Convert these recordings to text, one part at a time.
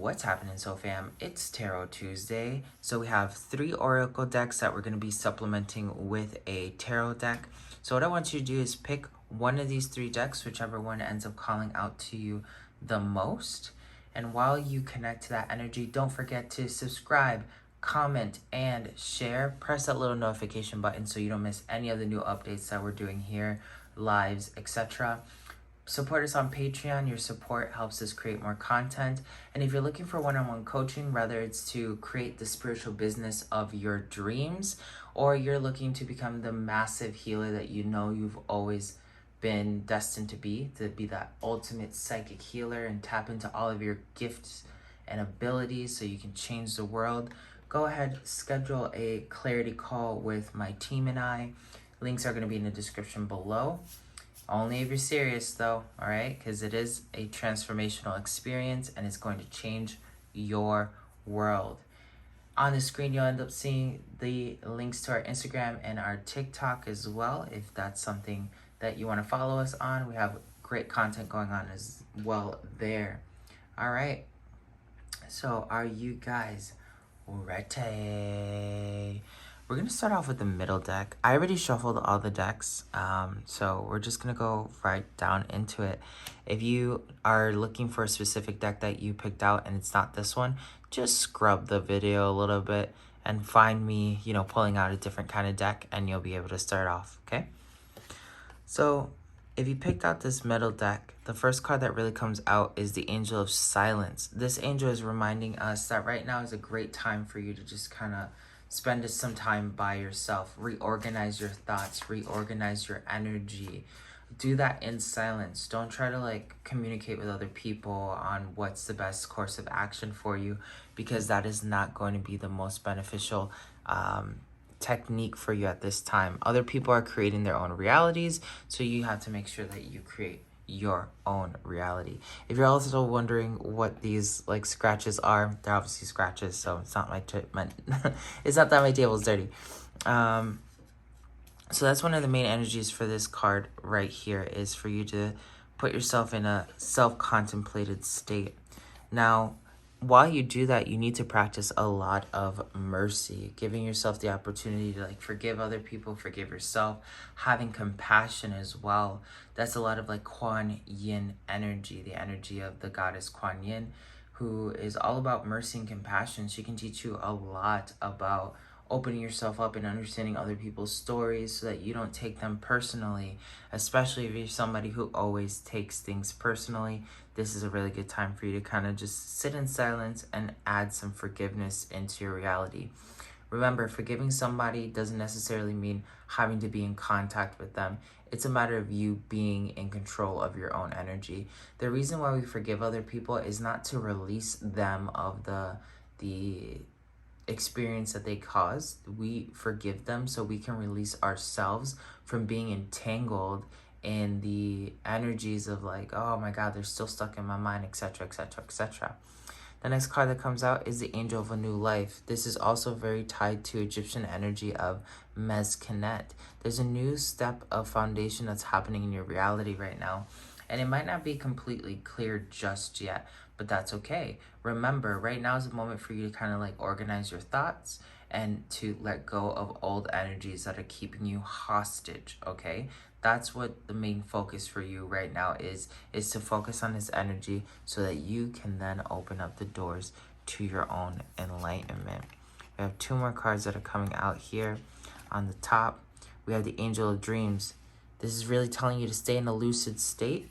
What's happening, so fam? It's Tarot Tuesday. So we have 3 oracle decks that we're going to be supplementing with a tarot deck. So what I want you to do is pick one of these 3 decks, whichever one ends up calling out to you the most. And while you connect to that energy, don't forget to subscribe, comment, and share. Press that little notification button so you don't miss any of the new updates that we're doing here, lives, etc. Support us on Patreon. Your support helps us create more content. And if you're looking for one-on-one coaching, whether it's to create the spiritual business of your dreams, or you're looking to become the massive healer that you know you've always been destined to be that ultimate psychic healer and tap into all of your gifts and abilities so you can change the world, go ahead, schedule a clarity call with my team and I. Links are going to be in the description below. Only if you're serious though, all right? Because it is a transformational experience and it's going to change your world. On the screen, you'll end up seeing the links to our Instagram and our TikTok as well, if that's something that you want to follow us on. We have great content going on as well there. All right. So are you guys ready? We're going to start off with the middle deck. I already shuffled all the decks, so we're just going to go right down into it. If you are looking for a specific deck that you picked out and it's not this one, just scrub the video a little bit and find me, pulling out a different kind of deck and you'll be able to start off, okay? So if you picked out this middle deck, the first card that really comes out is the Angel of Silence. This angel is reminding us that right now is a great time for you to just kind of spend some time by yourself, reorganize your thoughts, reorganize your energy. Do that in silence. Don't try to communicate with other people on what's the best course of action for you, because that is not going to be the most beneficial technique for you at this time. Other people are creating their own realities, so you have to make sure that you create your own reality. If you're also wondering what these scratches are, they're obviously scratches, so it's not it's not that my table's dirty. So that's one of the main energies for this card right here, is for you to put yourself in a self-contemplated state. Now, while you do that, you need to practice a lot of mercy, giving yourself the opportunity to forgive other people, forgive yourself, having compassion as well. That's a lot of Kuan Yin energy, the energy of the goddess Kuan Yin, who is all about mercy and compassion. She can teach you a lot about opening yourself up and understanding other people's stories so that you don't take them personally, especially if you're somebody who always takes things personally. This is a really good time for you to kind of just sit in silence and add some forgiveness into your reality. Remember, forgiving somebody doesn't necessarily mean having to be in contact with them. It's a matter of you being in control of your own energy. The reason why we forgive other people is not to release them of the experience that they caused. We forgive them so we can release ourselves from being entangled in the energies of oh my god, they're still stuck in my mind, etc, etc, etc. The next card that comes out is the Angel of a New Life. This is also very tied to Egyptian energy of Mezkenet. There's a new step of foundation that's happening in your reality right now, and it might not be completely clear just yet, but that's okay. Remember, right now is the moment for you to kind of organize your thoughts and to let go of old energies that are keeping you hostage, okay? That's what the main focus for you right now is to focus on this energy so that you can then open up the doors to your own enlightenment. We have 2 more cards that are coming out here. On the top, we have the Angel of Dreams. This is really telling you to stay in a lucid state.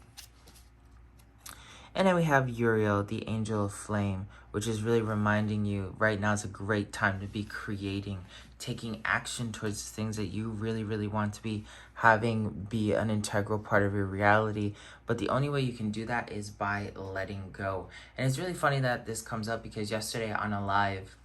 And then we have Uriel, the Angel of Flame, which is really reminding you right now is a great time to be creating, taking action towards things that you really, really want to be having be an integral part of your reality. But the only way you can do that is by letting go. And it's really funny that this comes up because yesterday on a live,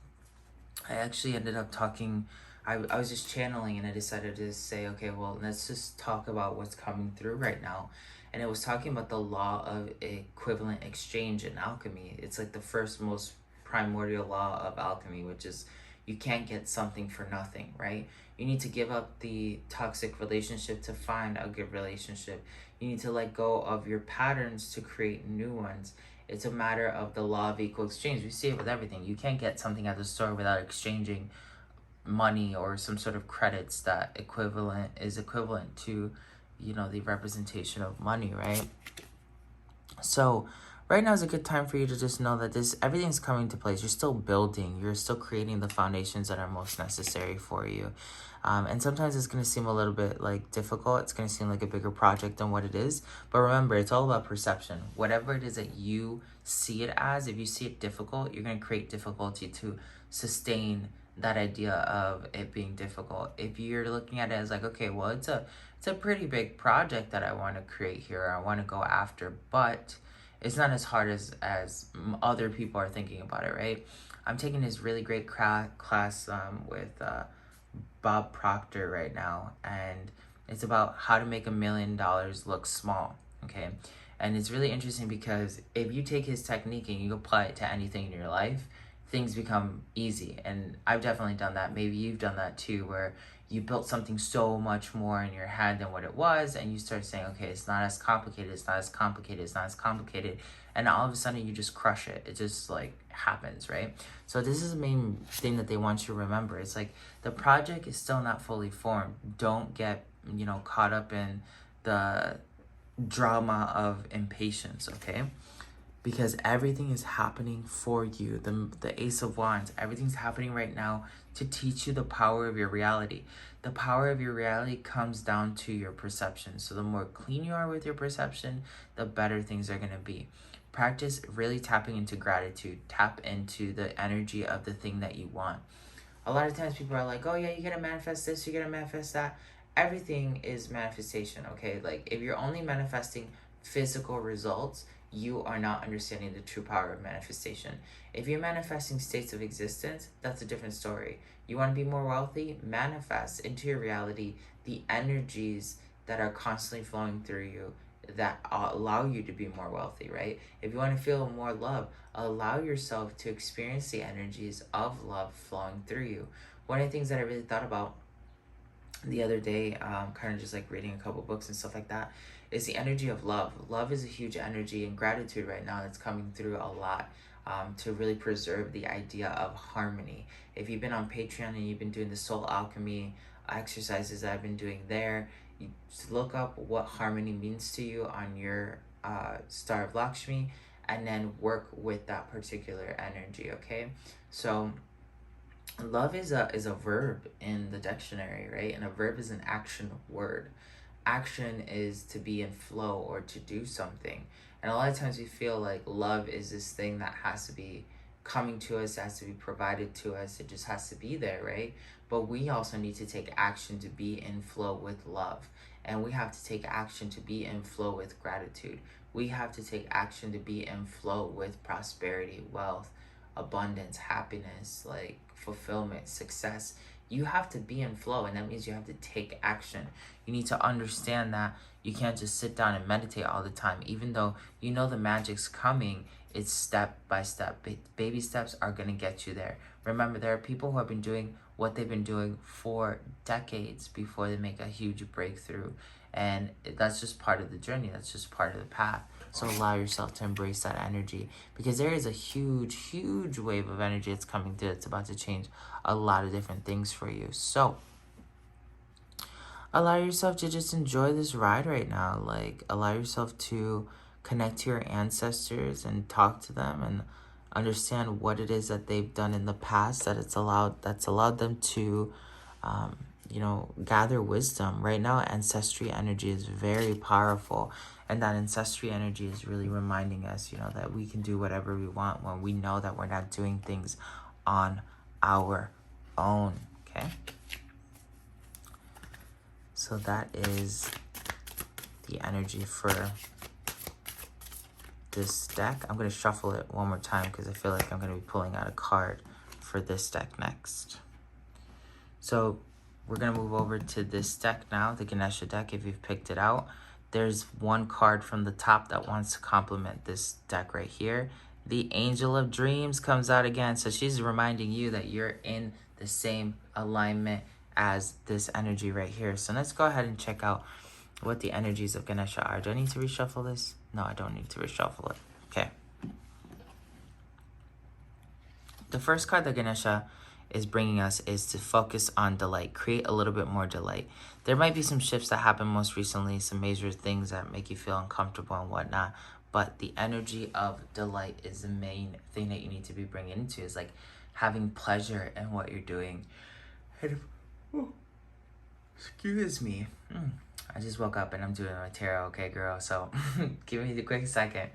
I actually ended up talking, I was just channeling and I decided to say, okay, well, let's just talk about what's coming through right now. And it was talking about the law of equivalent exchange in alchemy. It's the first most primordial law of alchemy, which is you can't get something for nothing, right? You need to give up the toxic relationship to find a good relationship. You need to let go of your patterns to create new ones. It's a matter of the law of equal exchange. We see it with everything. You can't get something at the store without exchanging money or some sort of credits that is equivalent to, you know, the representation of money, right? So right now is a good time for you to just know that everything's coming to place. You're still building. You're still creating the foundations that are most necessary for you. And sometimes it's going to seem a little bit like difficult. It's going to seem like a bigger project than what it is. But remember, it's all about perception. Whatever it is that you see it as, if you see it difficult, you're going to create difficulty to sustain that idea of it being difficult. If you're looking at it as like, okay, well, it's a pretty big project that I want to create here, I want to go after, but it's not as hard as other people are thinking about it, right? I'm taking this really great class with Bob Proctor right now, and it's about how to make $1 million look small, okay? And it's really interesting because if you take his technique and you apply it to anything in your life, things become easy. And I've definitely done that. Maybe you've done that too, where you built something so much more in your head than what it was, and you start saying, okay, it's not as complicated, it's not as complicated, it's not as complicated, and all of a sudden you just crush it. It just like happens, right? So this is the main thing that they want you to remember. It's like the project is still not fully formed. Don't get, you know, caught up in the drama of impatience, okay? Because everything is happening for you. The Ace of Wands, everything's happening right now to teach you the power of your reality. The power of your reality comes down to your perception. So the more clean you are with your perception, the better things are going to be. Practice really tapping into gratitude. Tap into the energy of the thing that you want. A lot of times people are like, oh yeah, you're going to manifest this, you're going to manifest that. Everything is manifestation, okay? Like if you're only manifesting physical results, you are not understanding the true power of manifestation. If you're manifesting states of existence, that's a different story. You want to be more wealthy? Manifest into your reality the energies that are constantly flowing through you that allow you to be more wealthy, right? If you want to feel more love, allow yourself to experience the energies of love flowing through you. One of the things that I really thought about the other day, kind of just like reading a couple books and stuff like that, is the energy of love. Love is a huge energy, and gratitude right now that's coming through a lot to really preserve the idea of harmony. If you've been on Patreon and you've been doing the soul alchemy exercises that I've been doing there, you look up what harmony means to you on your Star of Lakshmi, and then work with that particular energy, okay? So love is a verb in the dictionary, right? And a verb is an action word. Action is to be in flow or to do something. And a lot of times we feel like love is this thing that has to be coming to us, has to be provided to us, it just has to be there, right? But we also need to take action to be in flow with love. And we have to take action to be in flow with gratitude. We have to take action to be in flow with prosperity, wealth, abundance, happiness, like fulfillment, success. You have to be in flow, and that means you have to take action. You need to understand that you can't just sit down and meditate all the time. Even though you know the magic's coming, it's step by step. Baby steps are going to get you there. Remember, there are people who have been doing what they've been doing for decades before they make a huge breakthrough. And that's just part of the journey. That's just part of the path. So allow yourself to embrace that energy, because there is a huge, huge wave of energy that's coming through. It's about to change a lot of different things for you. So allow yourself to just enjoy this ride right now. Like, allow yourself to connect to your ancestors and talk to them and understand what it is that they've done in the past that's allowed them to gather wisdom. Right now, ancestry energy is very powerful, and that ancestry energy is really reminding us, that we can do whatever we want when we know that we're not doing things on our own. Okay, so that is the energy for this deck. I'm going to shuffle it one more time because I feel like I'm going to be pulling out a card for this deck next. So we're going to move over to this deck now, the Ganesha deck. If you've picked it out, there's one card from the top that wants to complement this deck right here. The Angel of Dreams comes out again. So she's reminding you that you're in the same alignment as this energy right here. So let's go ahead and check out what the energies of Ganesha are. Do I need to reshuffle this? No, I don't need to reshuffle it. Okay. The first card that Ganesha is bringing us is to focus on delight, create a little bit more delight. There might be some shifts that happened most recently, some major things that make you feel uncomfortable and whatnot, but the energy of delight is the main thing that you need to be bringing into, is like having pleasure in what you're doing. Excuse me. I just woke up and I'm doing my tarot, okay, girl? So give me the quick second.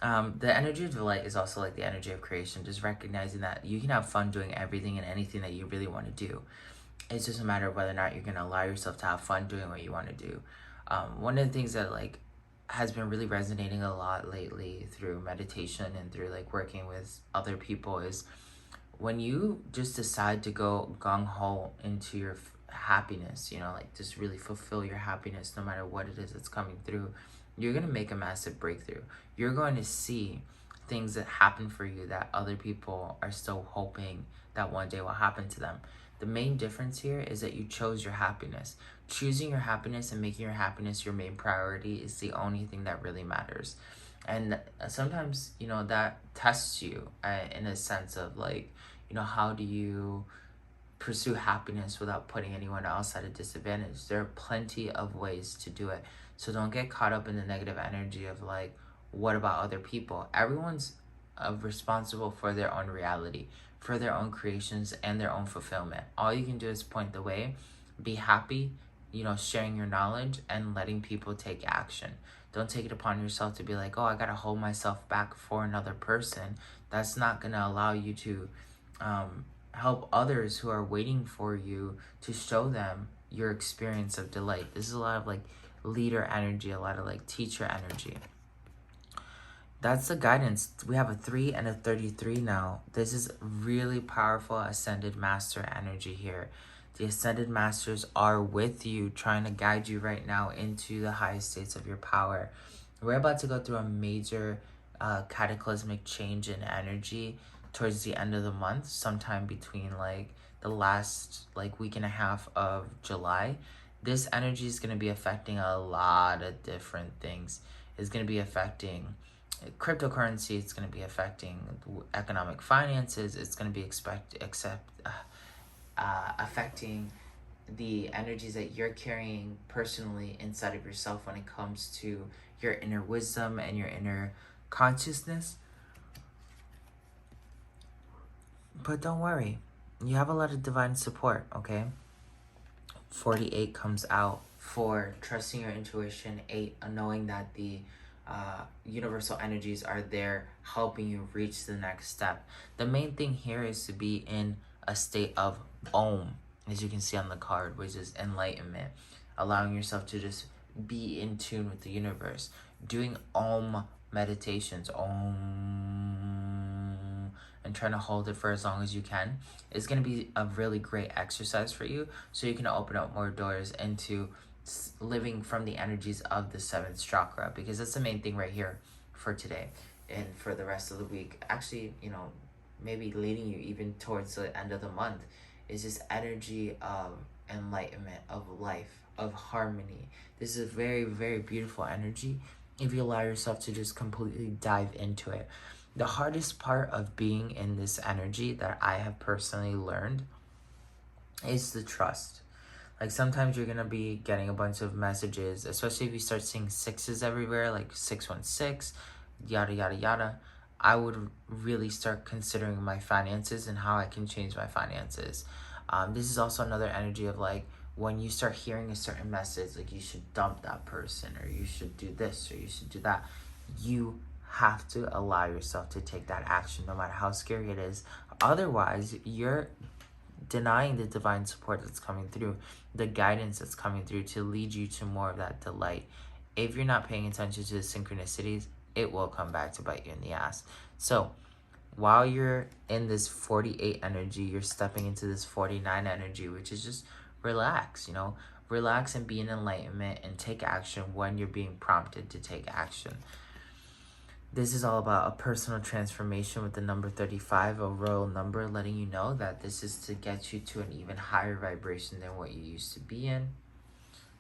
The energy of delight is also like the energy of creation, just recognizing that you can have fun doing everything and anything that you really want to do. It's just a matter of whether or not you're going to allow yourself to have fun doing what you want to do. One of the things that like has been really resonating a lot lately through meditation and through like working with other people is when you just decide to go gung-ho into your happiness, you know, like just really fulfill your happiness no matter what it is that's coming through, you're going to make a massive breakthrough. You're going to see things that happen for you that other people are still hoping that one day will happen to them. The main difference here is that you chose your happiness. Choosing your happiness and making your happiness your main priority is the only thing that really matters. And sometimes, you know, that tests you in a sense of like, you know, how do you pursue happiness without putting anyone else at a disadvantage? There are plenty of ways to do it. So don't get caught up in the negative energy of like, what about other people? Everyone's responsible for their own reality, for their own creations and their own fulfillment. All you can do is point the way, be happy, you know, sharing your knowledge and letting people take action. Don't take it upon yourself to be like, oh, I gotta hold myself back for another person. That's not gonna allow you to help others who are waiting for you to show them your experience of delight. This is a lot of like leader energy, a lot of like teacher energy. That's the guidance. We have a 3 and a 33 now. This is really powerful Ascended Master energy here. The Ascended Masters are with you, trying to guide you right now into the highest states of your power. We're about to go through a major cataclysmic change in energy towards the end of the month, sometime between like the last like week and a half of July. This energy is going to be affecting a lot of different things. It's going to be affecting cryptocurrency, it's going to be affecting economic finances, it's going to be affecting the energies that you're carrying personally inside of yourself when it comes to your inner wisdom and your inner consciousness. But don't worry, you have a lot of divine support, okay? 48 comes out for trusting your intuition, 8, knowing that the universal energies are there helping you reach the next step. The main thing here is to be in a state of Om, as you can see on the card, which is enlightenment, allowing yourself to just be in tune with the universe, doing Om meditations, Om, and trying to hold it for as long as you can. It's going to be a really great exercise for you, so you can open up more doors into living from the energies of the 7th chakra, because that's the main thing right here for today and for the rest of the week. Actually, you know, maybe leading you even towards the end of the month is this energy of enlightenment, of life, of harmony. This is a very, very beautiful energy if you allow yourself to just completely dive into it. The hardest part of being in this energy that I have personally learned is the trust. Like sometimes you're gonna be getting a bunch of messages, especially if you start seeing 6s everywhere, like 616, yada yada yada. I would really start considering my finances and how I can change my finances. This is also another energy of like when you start hearing a certain message, like you should dump that person, or you should do this, or you should do that. You have to allow yourself to take that action, no matter how scary it is. Otherwise, you're denying the divine support that's coming through, the guidance that's coming through to lead you to more of that delight. If you're not paying attention to the synchronicities, it will come back to bite you in the ass. So while you're in this 48 energy, you're stepping into this 49 energy, which is just relax, you know, relax and be in enlightenment and take action when you're being prompted to take action. This is all about a personal transformation with the number 35, a royal number, letting you know that this is to get you to an even higher vibration than what you used to be in.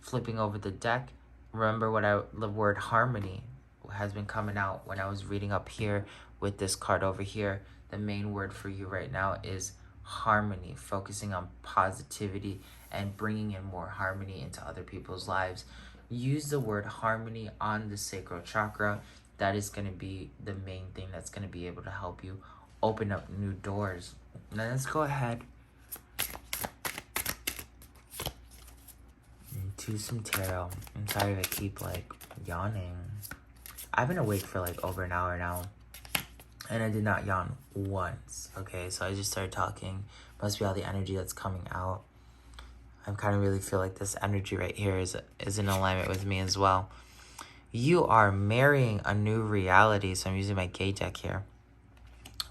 Flipping over the deck, remember the word harmony has been coming out when I was reading up here with this card over here. the main word for you right now is harmony, focusing on positivity and bringing in more harmony into other people's lives. Use the word harmony on the sacral chakra. That is going to be the main thing that's going to be able to help you open up new doors. Now let's go ahead and do some tarot. I'm sorry if I keep like yawning. I've been awake for like over an hour now, and I did not yawn once. Okay, so I just started talking. Must be all the energy that's coming out. I kind of really feel like this energy right here is in alignment with me as well. You are marrying a new reality. So I'm using my gay deck here.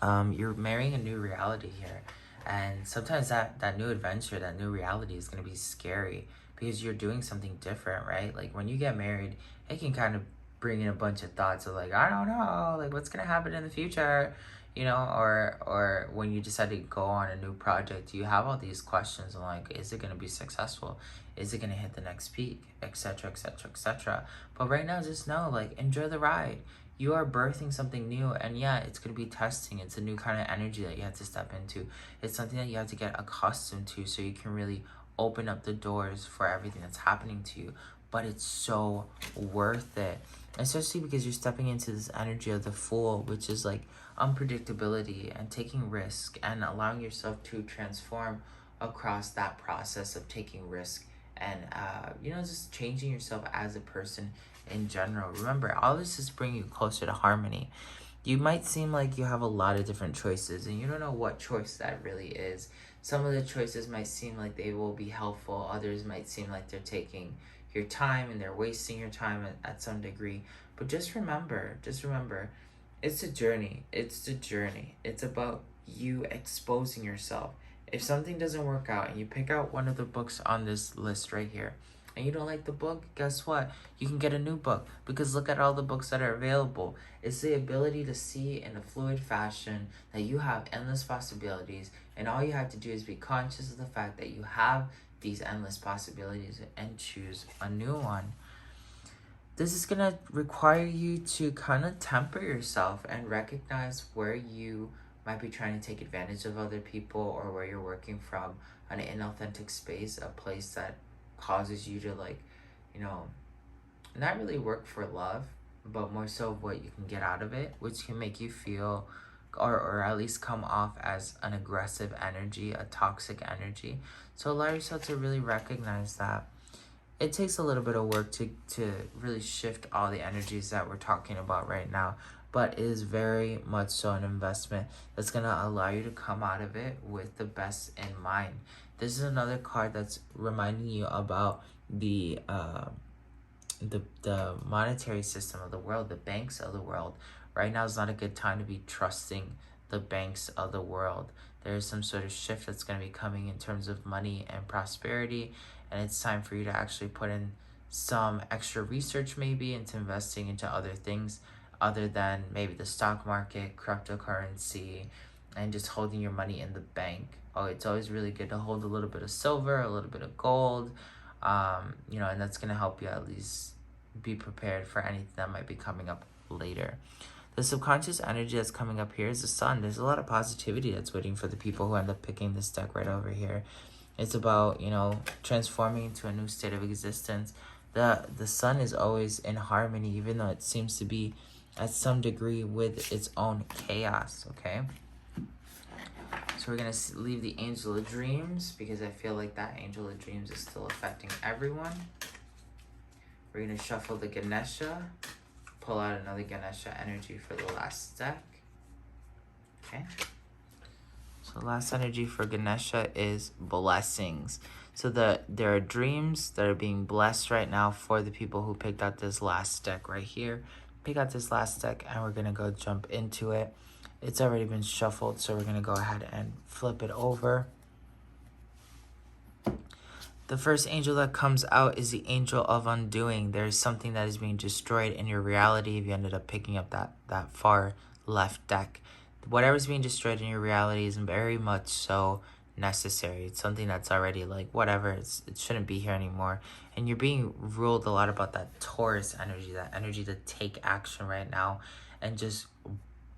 You're marrying a new reality here. And sometimes that new adventure, that new reality is going to be scary because you're doing something different, right? Like when you get married, it can kind of bring in a bunch of thoughts of like, I don't know, like what's going to happen in the future, you know, or when you decide to go on a new project, you have all these questions of like, is it going to be successful? Is it going to hit the next peak, etc., etc., etc. But right now, just know, like, enjoy the ride. You are birthing something new, and yeah, it's going to be testing. It's a new kind of energy that you have to step into. It's something that you have to get accustomed to so you can really open up the doors for everything that's happening to you. But it's so worth it, especially because you're stepping into this energy of the Fool, which is like unpredictability and taking risk and allowing yourself to transform across that process of taking risk and you know, just changing yourself as a person in general. Remember, all this is bringing you closer to harmony. You might seem like you have a lot of different choices and you don't know what choice that really is. Some of the choices might seem like they will be helpful. Others might seem like they're taking your time and they're wasting your time at some degree. But just remember, it's a journey. It's the journey. It's about you exposing yourself. If something doesn't work out and you pick out one of the books on this list right here and you don't like the book, guess what? You can get a new book because look at all the books that are available. It's the ability to see in a fluid fashion that you have endless possibilities, and all you have to do is be conscious of the fact that you have these endless possibilities and choose a new one. This is going to require you to kind of temper yourself and recognize where you might be trying to take advantage of other people or where you're working from an inauthentic space, a place that causes you to, like, you know, not really work for love, but more so what you can get out of it, which can make you feel or at least come off as an aggressive energy, a toxic energy. So allow yourself to really recognize that. It takes a little bit of work to really shift all the energies that we're talking about right now, but it is very much so an investment that's going to allow you to come out of it with the best in mind. This is another card that's reminding you about the monetary system of the world, the banks of the world. Right now is not a good time to be trusting the banks of the world. There is some sort of shift that's going to be coming in terms of money and prosperity, and it's time for you to actually put in some extra research maybe into investing into other things other than maybe the stock market, cryptocurrency, and just holding your money in the bank. Oh, it's always really good to hold a little bit of silver, a little bit of gold, you know, and that's going to help you at least be prepared for anything that might be coming up later. The subconscious energy that's coming up here is the Sun. There's a lot of positivity that's waiting for the people who end up picking this deck right over here. It's about, you know, transforming into a new state of existence. The Sun is always in harmony, even though it seems to be at some degree with its own chaos, okay? So we're going to leave the Angel of Dreams because I feel like that Angel of Dreams is still affecting everyone. We're going to shuffle the Ganesha, pull out another Ganesha energy for the last deck. Okay. So the last energy for Ganesha is blessings. So there are dreams that are being blessed right now for the people who picked out this last deck right here. Pick out this last deck and we're going to go jump into it. It's already been shuffled, so we're going to go ahead and flip it over. The first angel that comes out is the Angel of Undoing. There's something that is being destroyed in your reality if you ended up picking up that far left deck. Whatever's being destroyed in your reality is very much so necessary. It's something that's already like, whatever, it shouldn't be here anymore. And you're being ruled a lot about that Taurus energy, that energy to take action right now and just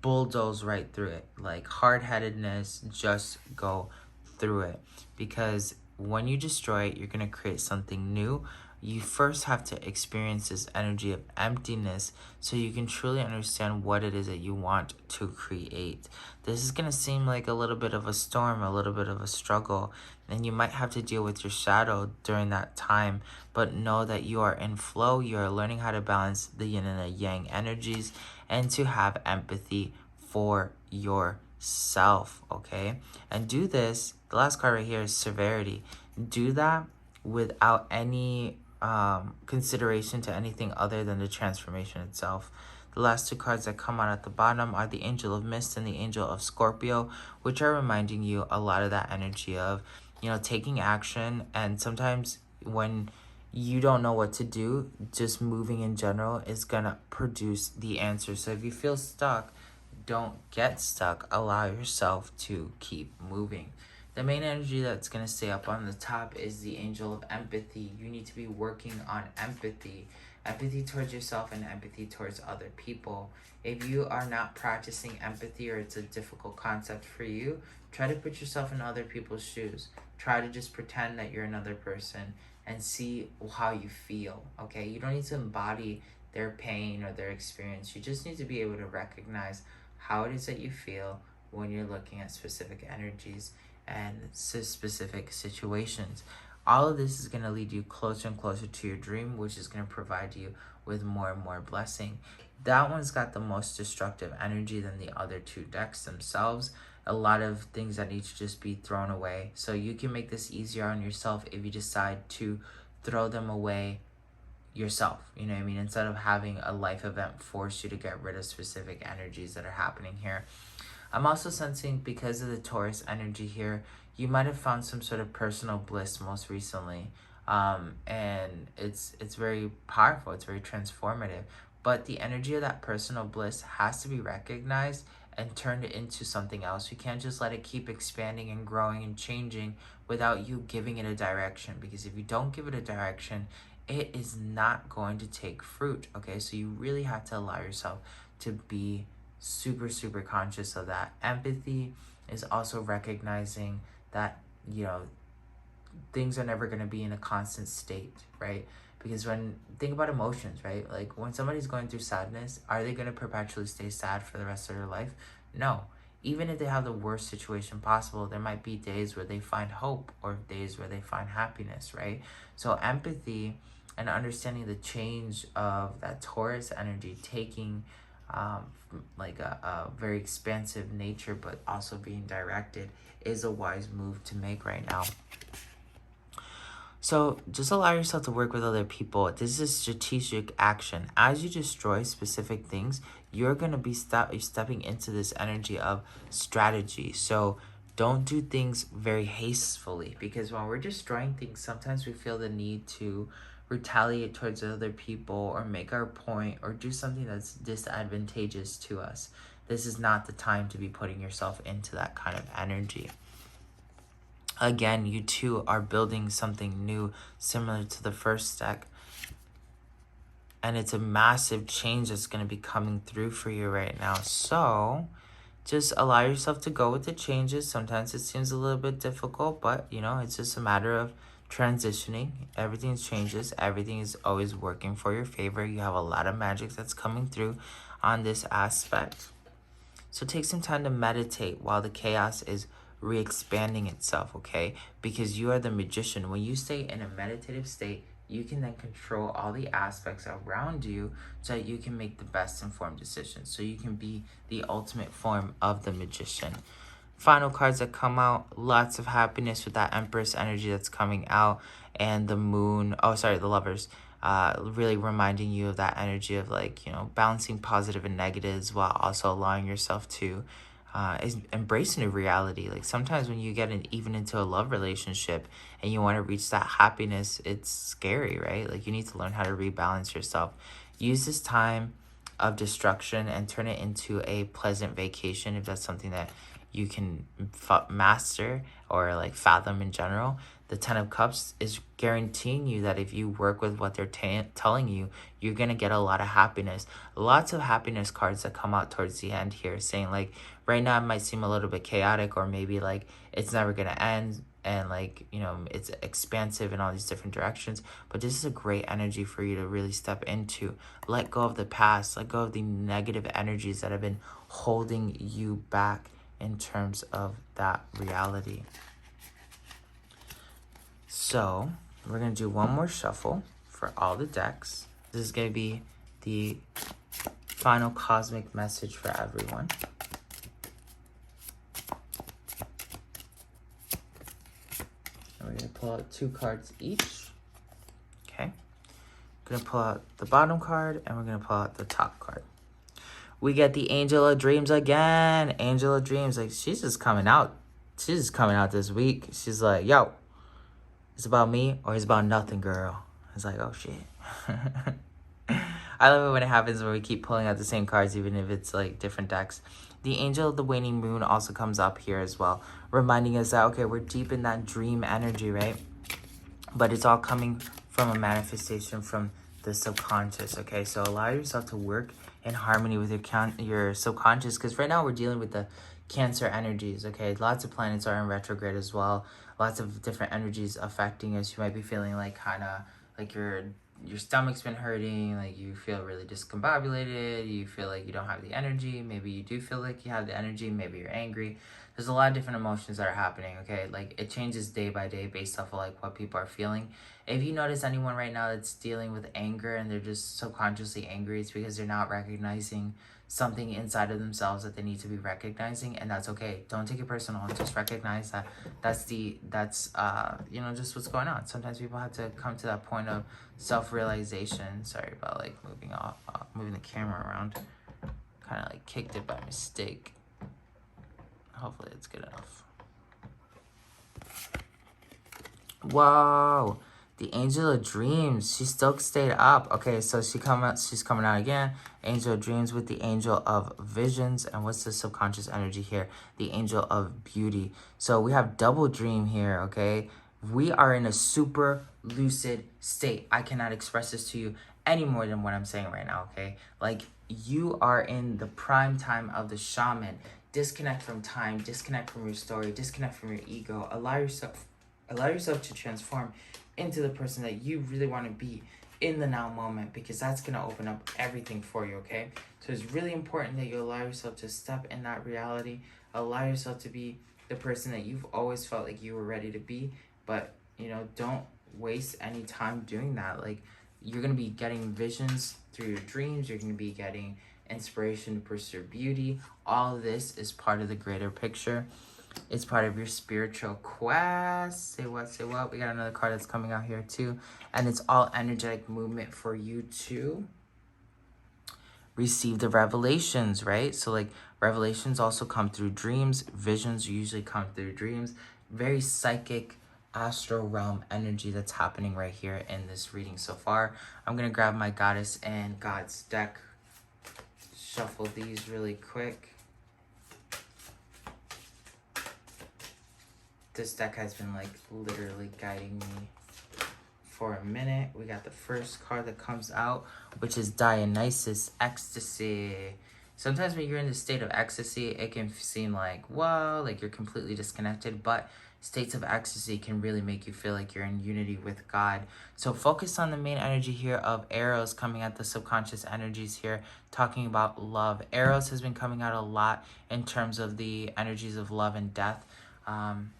bulldoze right through it. Like hard-headedness, just go through it. Because when you destroy it, you're going to create something new. You first have to experience this energy of emptiness so you can truly understand what it is that you want to create. This is going to seem like a little bit of a storm, a little bit of a struggle, and you might have to deal with your shadow during that time, but know that you are in flow. You are learning how to balance the yin and the yang energies and to have empathy for yourself, okay? And do this, the last card right here is severity. Do that without any consideration to anything other than the transformation itself. The last two cards that come out at the bottom are the Angel of Mist and the Angel of Scorpio, which are reminding you a lot of that energy of, taking action. And sometimes when you don't know what to do, just moving in general is gonna produce the answer. So if you feel stuck, don't get stuck. Allow yourself to keep moving. The main energy that's going to stay up on the top is the Angel of Empathy. You need to be working on empathy. Empathy towards yourself and empathy towards other people. If you are not practicing empathy or it's a difficult concept for you, try to put yourself in other people's shoes. Try to just pretend that you're another person and see how you feel, okay? You don't need to embody their pain or their experience. You just need to be able to recognize how it is that you feel when you're looking at specific energies and specific situations. All of this is going to lead you closer and closer to your dream, which is going to provide you with more and more blessing. That one's got the most destructive energy than the other two decks themselves. A lot of things that need to just be thrown away. So you can make this easier on yourself if you decide to throw them away yourself. You know what I mean? Instead of having a life event force you to get rid of specific energies that are happening here. I'm also sensing, because of the Taurus energy here, you might have found some sort of personal bliss most recently. And it's very powerful. It's very transformative. But the energy of that personal bliss has to be recognized and turned into something else. You can't just let it keep expanding and growing and changing without you giving it a direction. Because if you don't give it a direction, it is not going to take fruit, okay? So you really have to allow yourself to be super, super conscious of that. Empathy is also recognizing that, things are never going to be in a constant state, right? Because think about emotions, right? Like when somebody's going through sadness, are they going to perpetually stay sad for the rest of their life? No. Even if they have the worst situation possible, there might be days where they find hope or days where they find happiness, right? So empathy and understanding the change of that Taurus energy taking like a very expansive nature, but also being directed, is a wise move to make right now. So just allow yourself to work with other people. This is strategic action. As you destroy specific things, you're going to be stepping into this energy of strategy. So don't do things very hastily, because when we're destroying things, sometimes we feel the need to retaliate towards other people or make our point or do something that's disadvantageous to us. This is not the time to be putting yourself into that kind of energy. Again, you two are building something new similar to the first deck. And it's a massive change that's going to be coming through for you right now. So just allow yourself to go with the changes. Sometimes it seems a little bit difficult, but it's just a matter of transitioning. Everything changes. Everything is always working for your favor. You have a lot of magic that's coming through on this aspect. So take some time to meditate while the chaos is re-expanding itself, okay? Because you are the magician. When you stay in a meditative state, you can then control all the aspects around you so that you can make the best informed decisions. So you can be the ultimate form of the magician. Final cards that come out, lots of happiness with that Empress energy that's coming out, and the Moon, the Lovers, really reminding you of that energy of balancing positive and negatives while also allowing yourself to embrace a new reality. Like sometimes when you get even into a love relationship and you want to reach that happiness, it's scary, right? Like you need to learn how to rebalance yourself. Use this time of destruction and turn it into a pleasant vacation if that's something that you can master or fathom in general. The Ten of Cups is guaranteeing you that if you work with what they're telling you, you're going to get a lot of happiness. Lots of happiness cards that come out towards the end here, saying like, right now it might seem a little bit chaotic, or maybe like it's never going to end, and like, you know, it's expansive in all these different directions. But this is a great energy for you to really step into. Let go of the past, let go of the negative energies that have been holding you back in terms of that reality. So we're going to do one more shuffle for all the decks. This is going to be the final cosmic message for everyone. And we're going to pull out 2 cards each. Okay. I'm going to pull out the bottom card, and we're going to pull out the top card. We get the Angel of Dreams again. Angel of Dreams, like, she's just coming out. She's just coming out this week. She's like, yo, it's about me or it's about nothing, girl. It's like, oh, shit. I love it when it happens when we keep pulling out the same cards, even if it's, like, different decks. The Angel of the Waning Moon also comes up here as well, reminding us that, okay, we're deep in that dream energy, right? But it's all coming from a manifestation from the subconscious, okay? So allow yourself to work in harmony with your subconscious, because right now we're dealing with the Cancer energies, okay? Lots of planets are in retrograde as well. Lots of different energies affecting us. You might be feeling like kind of like your stomach's been hurting, like you feel really discombobulated, you feel like you don't have the energy, maybe you do feel like you have the energy, maybe you're angry. There's a lot of different emotions that are happening, okay? Like, it changes day by day based off of like what people are feeling. If you notice anyone right now that's dealing with anger and they're just subconsciously angry, it's because they're not recognizing something inside of themselves that they need to be recognizing, and that's okay. Don't take it personal. Just recognize that that's you know, just what's going on. Sometimes people have to come to that point of self-realization. Sorry about like moving the camera around. Kind of like kicked it by mistake. Hopefully it's good enough. Whoa, the Angel of Dreams, she still stayed up. Okay, so she's coming out again. Angel of Dreams with the Angel of Visions. And what's the subconscious energy here? The Angel of Beauty. So we have double dream here, okay? We are in a super lucid state. I cannot express this to you any more than what I'm saying right now, okay? Like, you are in the prime time of the shaman. Disconnect from time, disconnect from your story, disconnect from your ego. Allow yourself to transform into the person that you really want to be in the now moment, because that's going to open up everything for you, okay? So it's really important that you allow yourself to step in that reality, allow yourself to be the person that you've always felt like you were ready to be, but, you know, don't waste any time doing that. Like, you're going to be getting visions through your dreams, you're going to be getting inspiration to pursue beauty. All of this is part of the greater picture. It's part of your spiritual quest. Say what, say what. We got another card that's coming out here too. And it's all energetic movement for you to receive the revelations, right? So like, revelations also come through dreams. Visions usually come through dreams. Very psychic, astral realm energy that's happening right here in this reading so far. I'm going to grab my Goddess and Gods deck. Shuffle these really quick. This deck has been like literally guiding me for a minute. We got the first card that comes out, which is Dionysus, Ecstasy. Sometimes when you're in the state of ecstasy, it can seem like, whoa, like you're completely disconnected, but states of ecstasy can really make you feel like you're in unity with God. So focus on the main energy here of Eros coming at the subconscious energies here, talking about love. Eros has been coming out a lot in terms of the energies of love and death.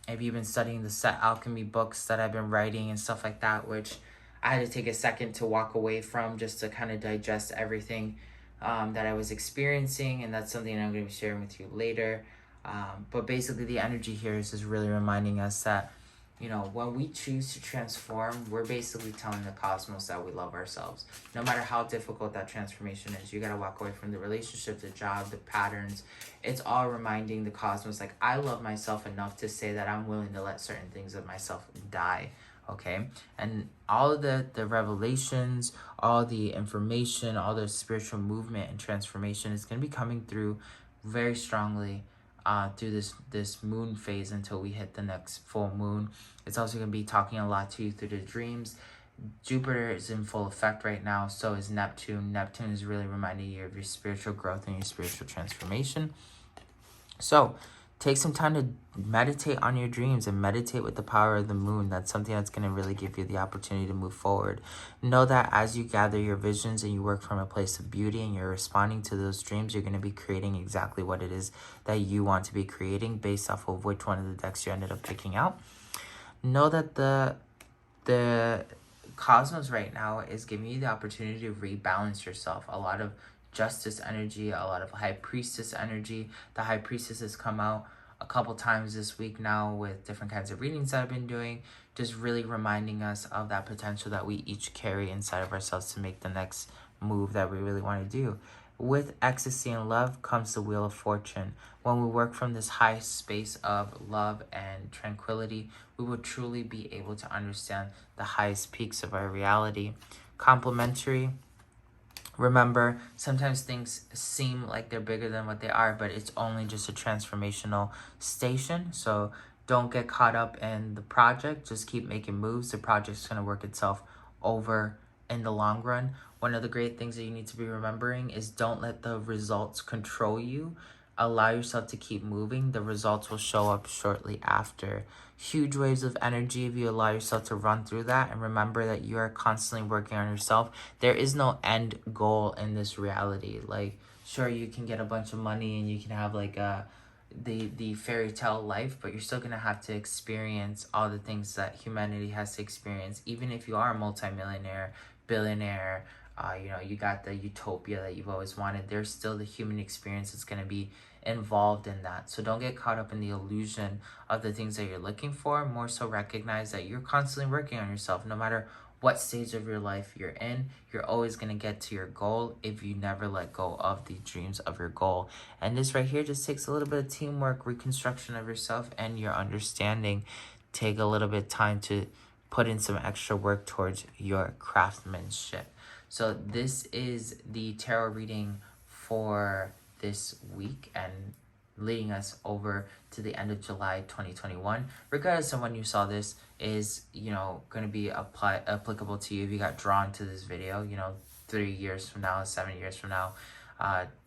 If you've been studying the set alchemy books that I've been writing and stuff like that, which I had to take a second to walk away from just to kind of digest everything that I was experiencing, and that's something I'm going to be sharing with you later. But basically the energy here is just really reminding us that, you know, when we choose to transform, we're basically telling the cosmos that we love ourselves. No matter how difficult that transformation is, you got to walk away from the relationship, the job, the patterns. It's all reminding the cosmos, like, I love myself enough to say that I'm willing to let certain things of myself die, okay? And all of the revelations, all the information, all the spiritual movement and transformation is going to be coming through very strongly through this moon phase until we hit the next full moon. It's also going to be talking a lot to you through the dreams. Jupiter is in full effect right now, so is Neptune. Neptune is really reminding you of your spiritual growth and your spiritual transformation. So take some time to meditate on your dreams and meditate with the power of the moon. That's something that's going to really give you the opportunity to move forward. Know that as you gather your visions and you work from a place of beauty and you're responding to those dreams, you're going to be creating exactly what it is that you want to be creating based off of which one of the decks you ended up picking out. Know that the cosmos right now is giving you the opportunity to rebalance yourself. A lot of justice energy, a lot of high priestess energy. The high priestess has come out a couple times this week now with different kinds of readings that I've been doing, just really reminding us of that potential that we each carry inside of ourselves to make the next move that we really want to do. With ecstasy and love comes the wheel of fortune. When we work from this high space of love and tranquility, we will truly be able to understand the highest peaks of our reality. Complementary. Remember, sometimes things seem like they're bigger than what they are, but it's only just a transformational station. So don't get caught up in the project. Just keep making moves. The project's going to work itself over in the long run. One of the great things that you need to be remembering is don't let the results control you. Allow yourself to keep moving. The results will show up shortly after. Huge waves of energy if you allow yourself to run through that, and remember that you are constantly working on yourself. There is no end goal in this reality. Like, sure, you can get a bunch of money and you can have like the fairy tale life, but you're still gonna have to experience all the things that humanity has to experience. Even if you are a multimillionaire, billionaire, you got the utopia that you've always wanted, there's still the human experience that's going to be involved in that. So don't get caught up in the illusion of the things that you're looking for. More so recognize that you're constantly working on yourself. No matter what stage of your life you're in, you're always going to get to your goal if you never let go of the dreams of your goal. And this right here just takes a little bit of teamwork, reconstruction of yourself, and your understanding. Take a little bit of time to put in some extra work towards your craftsmanship. So this is the tarot reading for this week and leading us over to the end of July 2021. Regardless of when you saw this, is going to be applicable to you if you got drawn to this video, 3 years from now, 7 years from now,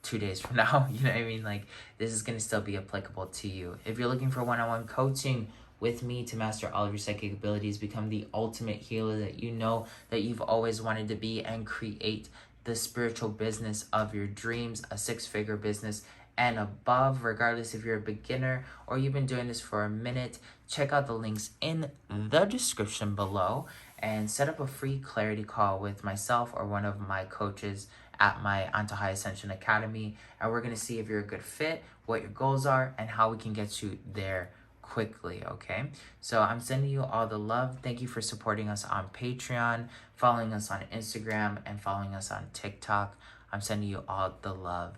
2 days from now, you know what I mean? Like, this is going to still be applicable to you. If you're looking for one-on-one coaching with me to master all of your psychic abilities, become the ultimate healer that you know that you've always wanted to be, and create the spiritual business of your dreams, a 6-figure business and above, regardless if you're a beginner or you've been doing this for a minute, check out the links in the description below and set up a free clarity call with myself or one of my coaches at my Antojai Ascension Academy. And we're going to see if you're a good fit, what your goals are, and how we can get you there quickly. Okay, so I'm sending you all the love. Thank you for supporting us on Patreon, following us on Instagram, and following us on TikTok. I'm sending you all the love.